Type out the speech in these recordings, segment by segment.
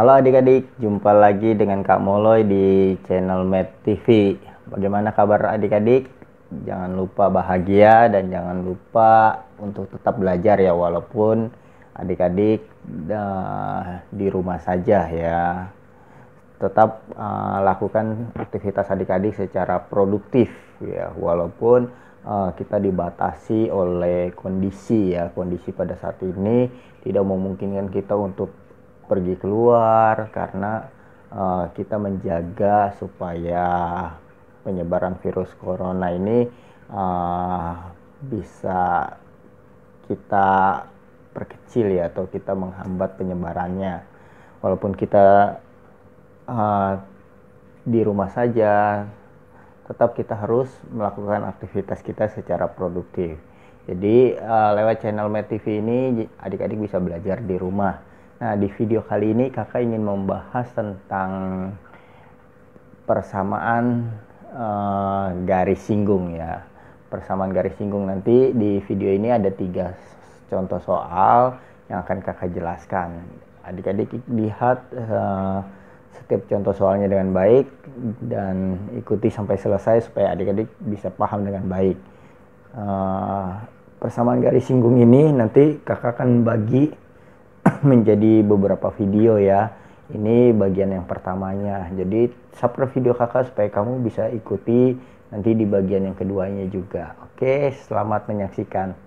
Halo adik-adik, jumpa lagi dengan Kak Moloy di channel Med TV. Bagaimana kabar adik-adik? Jangan lupa bahagia dan jangan lupa untuk tetap belajar ya, walaupun adik-adik di rumah saja ya. Tetap lakukan aktivitas adik-adik secara produktif ya, walaupun kita dibatasi oleh kondisi ya. Kondisi pada saat ini tidak memungkinkan kita untuk pergi keluar karena kita menjaga supaya penyebaran virus corona ini bisa kita perkecil ya, atau kita menghambat penyebarannya. Walaupun kita uh, di rumah saja, tetap kita harus melakukan aktivitas kita secara produktif. Jadi lewat channel Med TV ini adik-adik bisa belajar di rumah. Nah, di video kali ini kakak ingin membahas tentang persamaan garis singgung ya. Persamaan garis singgung, nanti di video ini ada 3 contoh soal yang akan kakak jelaskan. Adik-adik lihat setiap contoh soalnya dengan baik dan ikuti sampai selesai supaya adik-adik bisa paham dengan baik. Persamaan garis singgung ini nanti kakak akan bagi menjadi beberapa video ya. Ini bagian yang pertamanya. Jadi subscribe video kakak supaya kamu bisa ikuti nanti di bagian yang keduanya juga. Oke, selamat menyaksikan.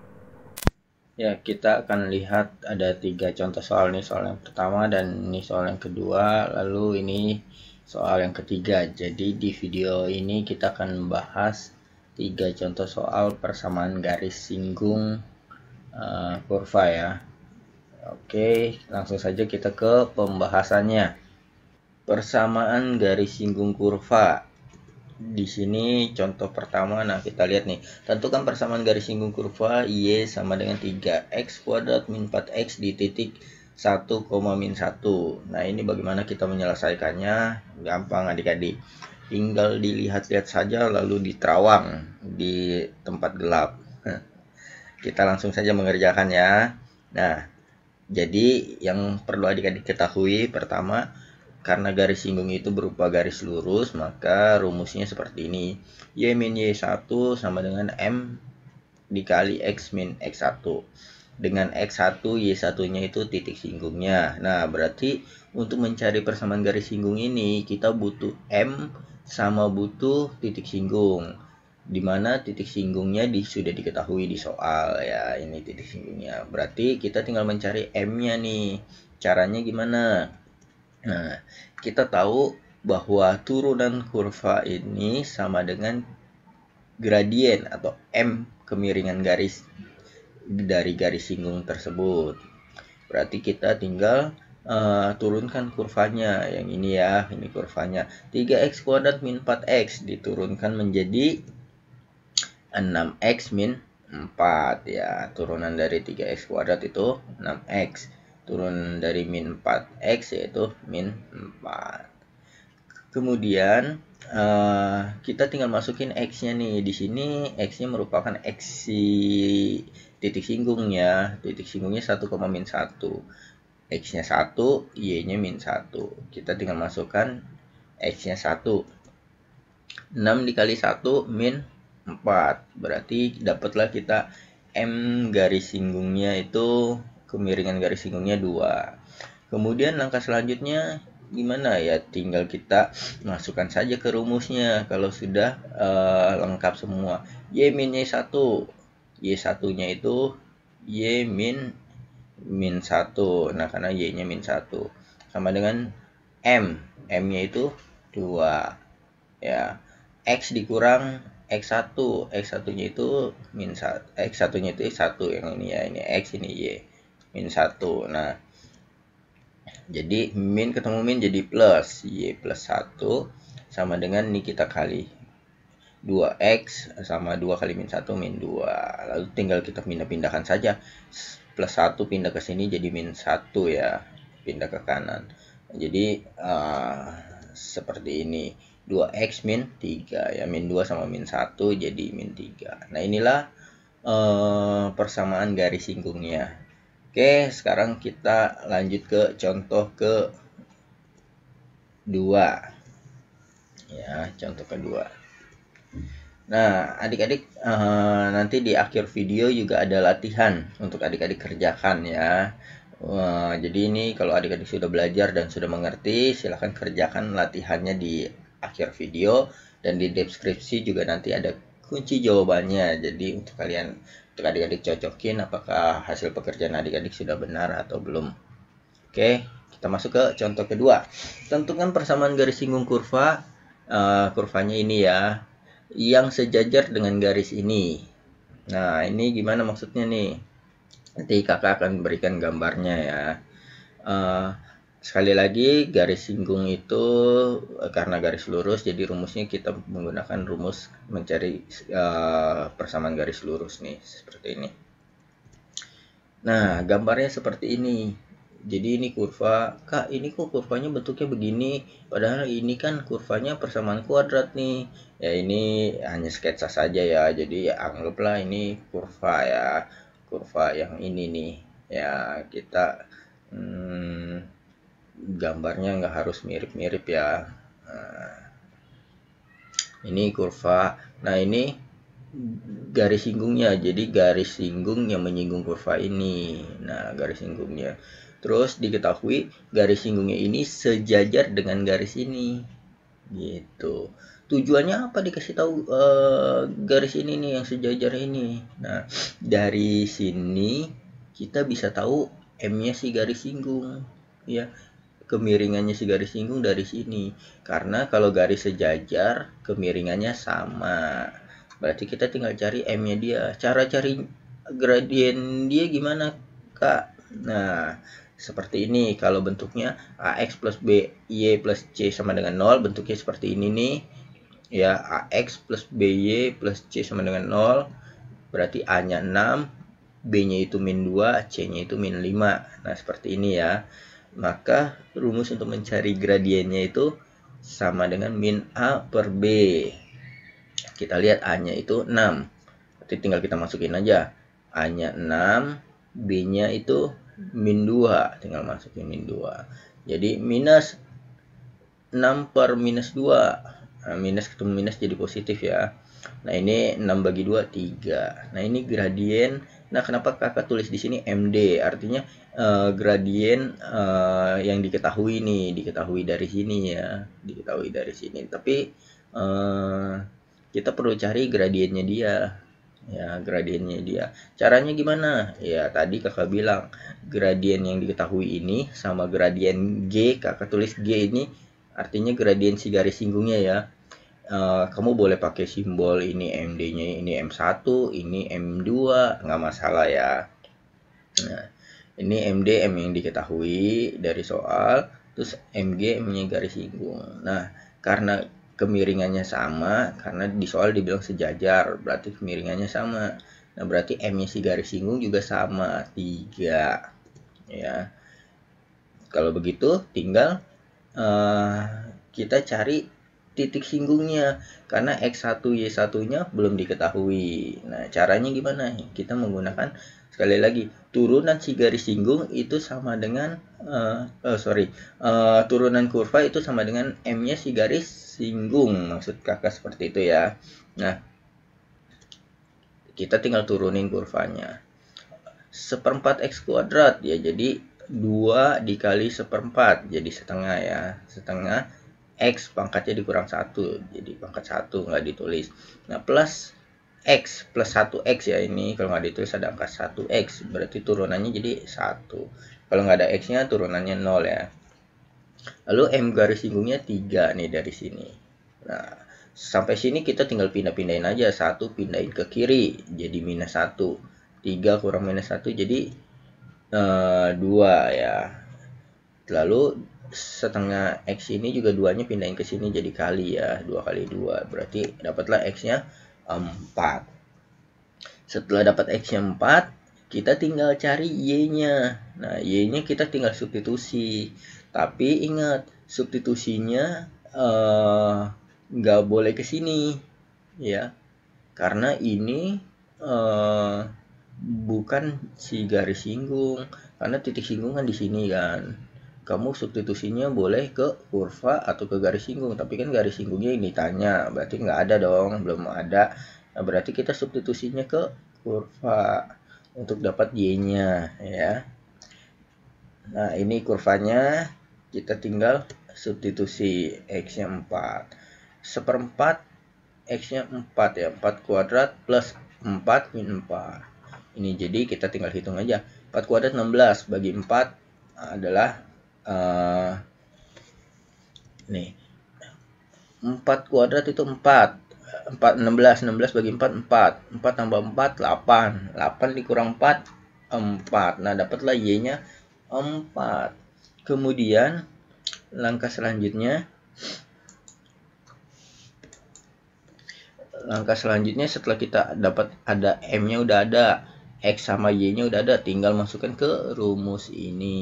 Ya, kita akan lihat ada 3 contoh soal nih. Soal yang pertama dan ini soal yang kedua, lalu ini soal yang ketiga. Jadi di video ini kita akan membahas 3 contoh soal persamaan garis singgung kurva ya. Oke, langsung saja kita ke pembahasannya. Persamaan garis singgung kurva. Di sini contoh pertama, nah kita lihat nih. Tentukan persamaan garis singgung kurva Y sama dengan 3x kuadrat min 4x di titik 1, min 1. Nah, ini bagaimana kita menyelesaikannya? Gampang adik-adik. Tinggal dilihat-lihat saja lalu diterawang di tempat gelap. Kita langsung saja mengerjakan ya. Nah, jadi yang perlu adik-adik ketahui pertama, karena garis singgung itu berupa garis lurus, maka rumusnya seperti ini. Y min Y1 sama dengan M dikali X min X1. Dengan X1, Y1-nya itu titik singgungnya. Nah, berarti untuk mencari persamaan garis singgung ini, kita butuh M sama butuh titik singgung. Dimana titik singgungnya sudah diketahui di soal ya, ini titik singgungnya. Berarti kita tinggal mencari M-nya nih. Caranya gimana? Nah, kita tahu bahwa turunan kurva ini sama dengan gradien atau M kemiringan garis dari garis singgung tersebut. Berarti kita tinggal turunkan kurvanya. Yang ini ya, ini kurvanya. 3x kuadrat min 4x diturunkan menjadi 6x min 4 ya. Turunan dari 3x kuadrat itu 6x. Turun dari min 4x yaitu min 4. Kemudian kita tinggal masukin x-nya nih. Di sini x-nya merupakan x titik singgung ya. Titik singgungnya 1, min 1. X-nya 1, y-nya min 1. Kita tinggal masukkan x-nya 1. 6 dikali 1 min 4. Berarti dapatlah kita M garis singgungnya itu, kemiringan garis singgungnya 2. Kemudian langkah selanjutnya gimana ya? Tinggal kita masukkan saja ke rumusnya kalau sudah lengkap semua. Y min Y1. Y1-nya itu Y min 1. Nah, karena Y-nya min 1. Sama dengan M. M-nya itu 2. Ya. X dikurang X1. X1-nya itu min 1. X1-nya itu 1 yang ini ya. Ini X, ini Y. Min 1. Nah, jadi min ketemu min jadi plus. Y plus 1 sama dengan ini kita kali 2x sama 2 kali min 1 min 2. Lalu tinggal kita pindah-pindahkan saja. Plus 1 pindah ke sini jadi min 1 ya. Pindah ke kanan. Jadi seperti ini. 2x min 3 ya, min 2 sama min 1 jadi min 3. Nah, inilah persamaan garis singgungnya. Oke, sekarang kita lanjut ke contoh 2. Ya, contoh kedua. Nah, adik-adik nanti di akhir video juga ada latihan untuk adik-adik kerjakan ya. Jadi ini kalau adik-adik sudah belajar dan sudah mengerti, silahkan kerjakan latihannya di akhir video, dan di deskripsi juga nanti ada kunci jawabannya. Jadi untuk kalian, untuk adik-adik cocokin apakah hasil pekerjaan adik-adik sudah benar atau belum. Oke, kita masuk ke contoh kedua. Tentukan persamaan garis singgung kurva. Kurvanya ini ya, yang sejajar dengan garis ini. Nah, ini gimana maksudnya nih? Nanti kakak akan berikan gambarnya ya. Sekali lagi, garis singgung itu karena garis lurus, jadi rumusnya kita menggunakan rumus mencari persamaan garis lurus nih, seperti ini. Nah, gambarnya seperti ini. Jadi ini kurva, Kak, ini kok kurvanya bentuknya begini, padahal ini kan kurvanya persamaan kuadrat nih. Ya ini hanya sketsa saja ya, jadi ya anggaplah ini kurva ya, kurva yang ini nih. Ya kita gambarnya nggak harus mirip-mirip ya. Nah, ini kurva, nah ini garis singgungnya, jadi garis singgung yang menyinggung kurva ini. Nah, garis singgungnya. Terus diketahui garis singgungnya ini sejajar dengan garis ini. Gitu. Tujuannya apa dikasih tahu garis ini nih yang sejajar ini. Nah, dari sini kita bisa tahu M-nya si garis singgung. Ya, kemiringannya si garis singgung dari sini. Karena kalau garis sejajar, kemiringannya sama. Berarti kita tinggal cari M-nya dia. Cara cari gradien dia gimana, Kak? Nah, seperti ini. Kalau bentuknya AX plus BY plus C sama dengan 0, bentuknya seperti ini nih. Ya, AX plus BY plus C sama dengan 0. Berarti A-nya 6, B-nya itu min 2, C-nya itu min 5. Nah, seperti ini ya. Maka rumus untuk mencari gradiennya itu sama dengan min A per B. Kita lihat A-nya itu 6. Berarti tinggal kita masukin aja. A-nya 6, B-nya itu min 2, tinggal masukin min 2. Jadi minus 6 per minus 2. Nah, minus ketemu minus jadi positif ya. Nah, ini 6 bagi 2, 3. Nah, ini gradien. Nah, kenapa kakak tulis di sini MD? Artinya gradien yang diketahui nih, diketahui dari sini ya. Diketahui dari sini. Tapi kita perlu cari gradiennya dia. Ya, gradiennya dia. Caranya gimana? Ya, tadi kakak bilang gradien yang diketahui ini sama gradien G, kakak tulis G ini artinya gradien si garis singgungnya ya. Kamu boleh pakai simbol ini MD-nya, ini M1, ini M2, nggak masalah ya. Nah, ini MD, M yang diketahui dari soal, terus MG, M-nya garis singgung. Nah, karena kemiringannya sama, karena di soal dibilang sejajar, berarti kemiringannya sama. Nah, berarti M-nya si garis singgung juga sama, 3. Ya. Kalau begitu, tinggal kita cari titik singgungnya, karena X1 Y1-nya belum diketahui. Nah, caranya gimana? Kita menggunakan, sekali lagi, turunan si garis singgung itu sama dengan turunan kurva itu sama dengan M-nya si garis singgung, maksud kakak seperti itu ya. Nah, kita tinggal turunin kurvanya. 1/4 X kuadrat ya, jadi 2 dikali 1/4 jadi setengah ya, setengah X pangkatnya dikurang 1, jadi pangkat 1 nggak ditulis. Nah, plus X plus 1X ya, ini kalau nggak ditulis ada angka 1X, berarti turunannya jadi 1. Kalau nggak ada X nya turunannya 0 ya. Lalu M garis singgungnya 3 nih dari sini. Nah, sampai sini kita tinggal pindah-pindahin aja, 1 pindahin ke kiri jadi minus 1, 3 kurang minus 1 jadi 2 ya. Lalu setengah X ini juga 2-nya pindahin ke sini jadi kali ya, 2 kali 2 berarti dapatlah X-nya 4. Setelah dapat X-nya 4, kita tinggal cari Y-nya. Nah, Y-nya kita tinggal substitusi. Tapi ingat, substitusinya nggak boleh ke sini ya, karena ini bukan si garis singgung, karena titik singgung kan di sini kan. kamu substitusinya boleh ke kurva atau ke garis singgung, tapi kan garis singgungnya ini tanya, berarti nggak ada dong, belum ada. Nah, berarti kita substitusinya ke kurva untuk dapat y-nya ya. Nah, ini kurvanya kita tinggal substitusi x-nya 4. Seperempat x-nya 4 ya, 4 kuadrat plus 4 min 4. Ini jadi kita tinggal hitung aja. 4 kuadrat 16 bagi 4 adalah nih 4 kuadrat itu 4 16 bagi 4 4 tambah 4 8 dikurang 4 4. Nah, dapatlah y-nya 4. Kemudian langkah selanjutnya setelah kita dapat ada m-nya udah ada, x sama y-nya udah ada, tinggal masukkan ke rumus ini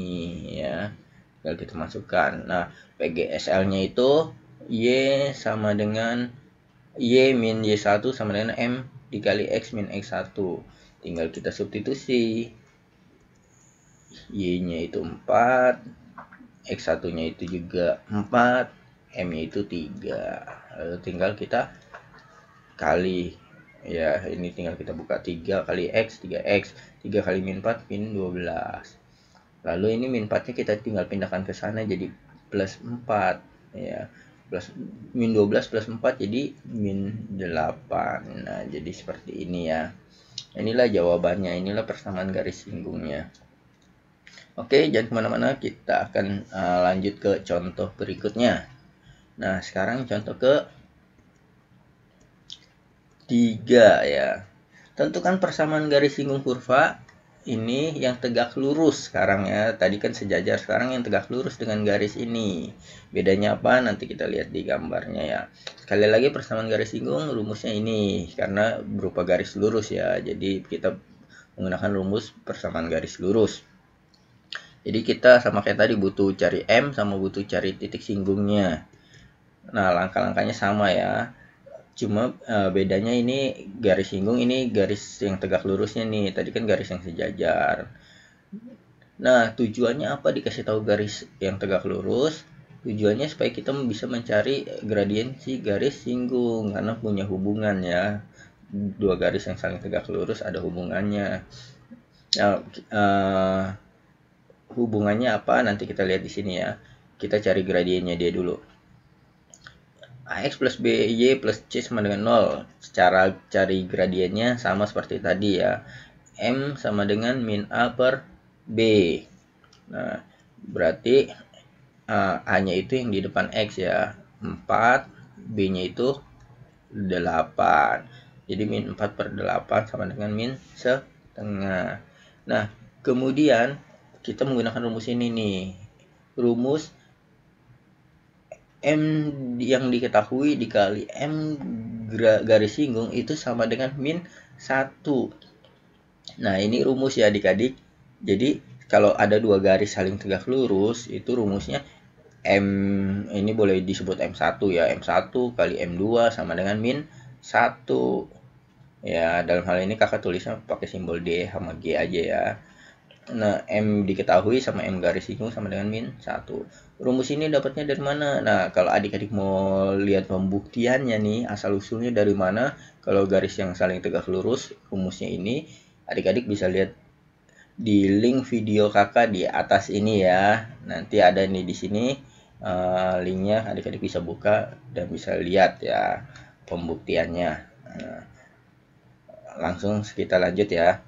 ya. Tinggal kita masukkan. Nah, PGSL-nya itu y sama dengan y min y1 sama dengan m dikali x min x1. Tinggal kita substitusi. Y-nya itu 4, x1-nya itu juga 4, m-nya itu 3. Lalu tinggal kita kali ya, ini tinggal kita buka 3 kali x 3x, 3 kali min 4 min 12. Lalu ini min 4 nya kita tinggal pindahkan ke sana jadi plus 4 ya, plus min 12 plus 4 jadi min 8. Nah, jadi seperti ini ya. Inilah jawabannya, inilah persamaan garis singgungnya. Oke, jangan kemana-mana, kita akan lanjut ke contoh berikutnya. Nah, sekarang contoh ke 3 ya. Tentukan persamaan garis singgung kurva ini yang tegak lurus sekarang ya. Tadi kan sejajar, sekarang yang tegak lurus dengan garis ini. Bedanya apa? Nanti kita lihat di gambarnya ya. Sekali lagi persamaan garis singgung rumusnya ini karena berupa garis lurus ya. Jadi kita menggunakan rumus persamaan garis lurus. Jadi kita sama kayak tadi butuh cari M sama butuh cari titik singgungnya. Nah, langkah-langkahnya sama ya. Cuma bedanya ini garis singgung, ini garis yang tegak lurusnya nih. Tadi kan garis yang sejajar. Nah, tujuannya apa dikasih tahu garis yang tegak lurus? Tujuannya supaya kita bisa mencari gradiensi garis singgung karena punya hubungan ya. Dua garis yang saling tegak lurus ada hubungannya. Nah, hubungannya apa? Nanti kita lihat di sini ya. Kita cari gradiennya dia dulu. AX plus BY plus C sama dengan 0. Cara cari gradiennya sama seperti tadi ya. M sama dengan min A per B. Nah, berarti A-nya itu yang di depan X ya. 4, B-nya itu 8. Jadi min 4 per 8 sama dengan min setengah. Nah, kemudian kita menggunakan rumus ini nih. Rumus M yang diketahui dikali M garis singgung itu sama dengan min 1. Nah, ini rumus ya adik-adik. Jadi, kalau ada dua garis saling tegak lurus, itu rumusnya M ini boleh disebut M1 ya. M1 kali M2 sama dengan min 1. Ya, dalam hal ini kakak tulisnya pakai simbol D sama G aja ya. Nah, M diketahui sama M garis singgung sama dengan min 1. Rumus ini dapatnya dari mana? Nah, kalau adik-adik mau lihat pembuktiannya nih, asal-usulnya dari mana? Kalau garis yang saling tegak lurus, rumusnya ini, adik-adik bisa lihat di link video kakak di atas ini ya. Nanti ada nih di sini linknya, adik-adik bisa buka dan bisa lihat ya pembuktiannya. Nah, langsung kita lanjut ya.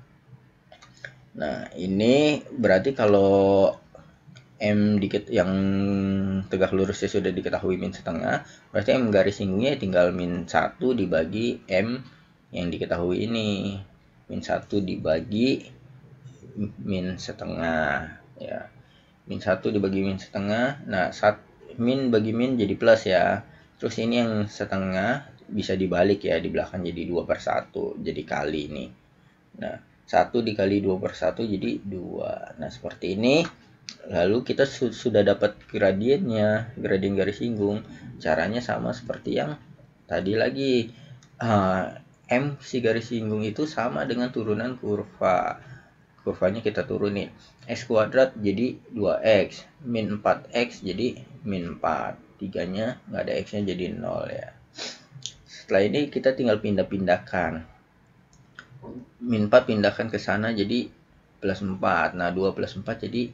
Nah, ini berarti kalau M dikit yang tegak lurusnya sudah diketahui min setengah, berarti M garis singgungnya tinggal min 1 dibagi M yang diketahui ini. Min 1 dibagi min setengah ya. Min 1 dibagi min setengah. Nah, min bagi min jadi plus ya. Terus ini yang setengah bisa dibalik ya, di belakang jadi 2/1, jadi kali ini. Nah, 1 dikali 2/1 jadi 2. Nah, seperti ini. Lalu kita sudah dapat gradiennya, gradien garis singgung. Caranya sama seperti yang tadi lagi. M si garis singgung itu sama dengan turunan kurva. kurvanya kita turunin. X kuadrat jadi 2x, min 4x jadi min 4. 3-nya nggak ada x-nya jadi 0 ya. Setelah ini kita tinggal pindah-pindahkan. Min 4 pindahkan ke sana jadi plus 4. Nah, 2 plus 4 jadi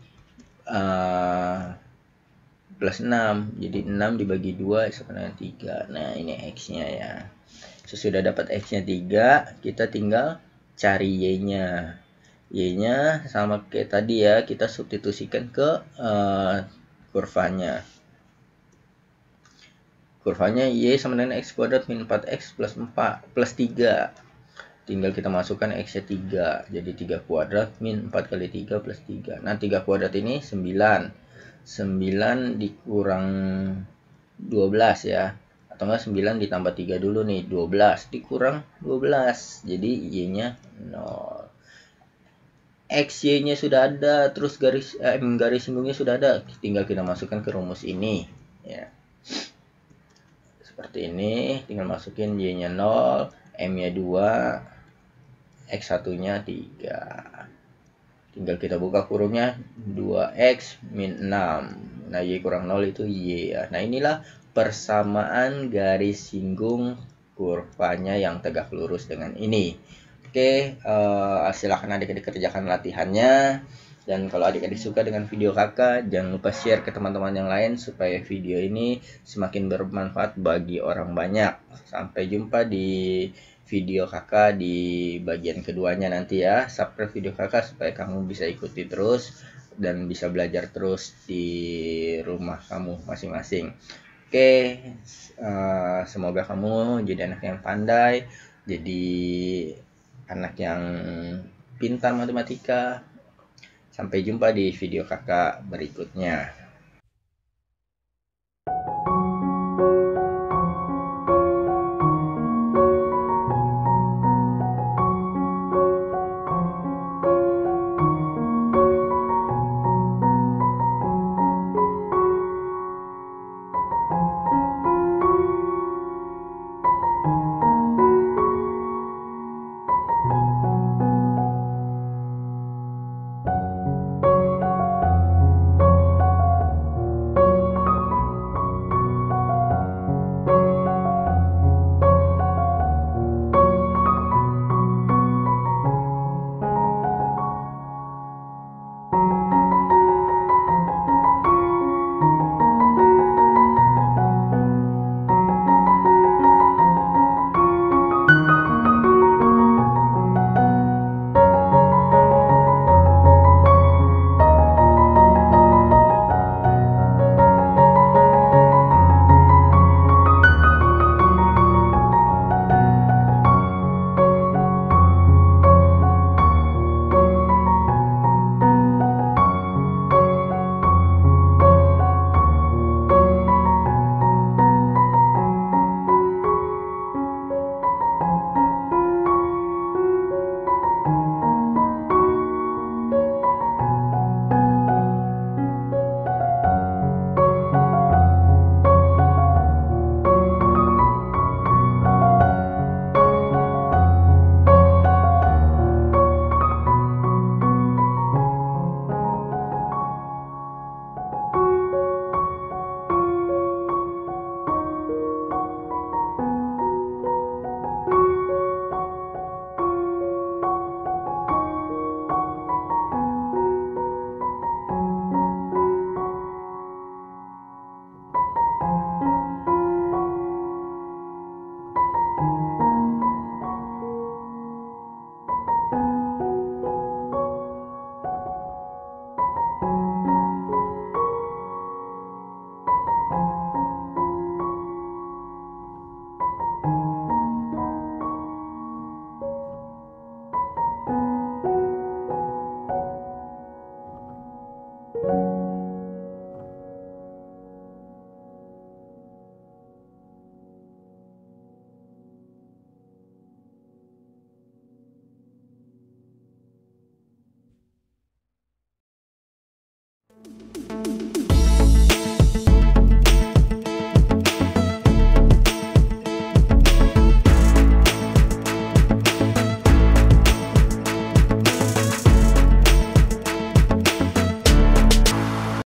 plus 6. Jadi 6 dibagi 2 sama dengan 3. Nah, ini x-nya ya. Sesudah dapat x-nya 3, kita tinggal cari y-nya. Y-nya sama kayak tadi ya, kita substitusikan ke kurvanya. Kurvanya y sama dengan x kuadrat min 4x plus 3. Tinggal kita masukkan x-nya 3. Jadi 3 kuadrat min 4 kali 3 plus 3. Nah, 3 kuadrat ini 9. 9 dikurang 12 ya. Atau enggak 9 ditambah 3 dulu nih, 12 dikurang 12. Jadi y-nya 0. XY-nya sudah ada, terus garis singgungnya sudah ada, tinggal kita masukkan ke rumus ini ya. Seperti ini, tinggal masukin y-nya 0, m-nya 2, x1-nya 3. Tinggal kita buka kurungnya 2x min 6. Nah, y kurang 0 itu y ya. Nah, inilah persamaan garis singgung kurvanya yang tegak lurus dengan ini. Oke, silahkan adik-adik kerjakan latihannya. Dan kalau adik-adik suka dengan video kakak, jangan lupa share ke teman-teman yang lain supaya video ini semakin bermanfaat bagi orang banyak. Sampai jumpa di video kakak di bagian keduanya nanti ya. Subscribe video kakak supaya kamu bisa ikuti terus dan bisa belajar terus di rumah kamu masing-masing. Oke, semoga kamu jadi anak yang pandai, jadi anak yang pintar matematika. Sampai jumpa di video kakak berikutnya.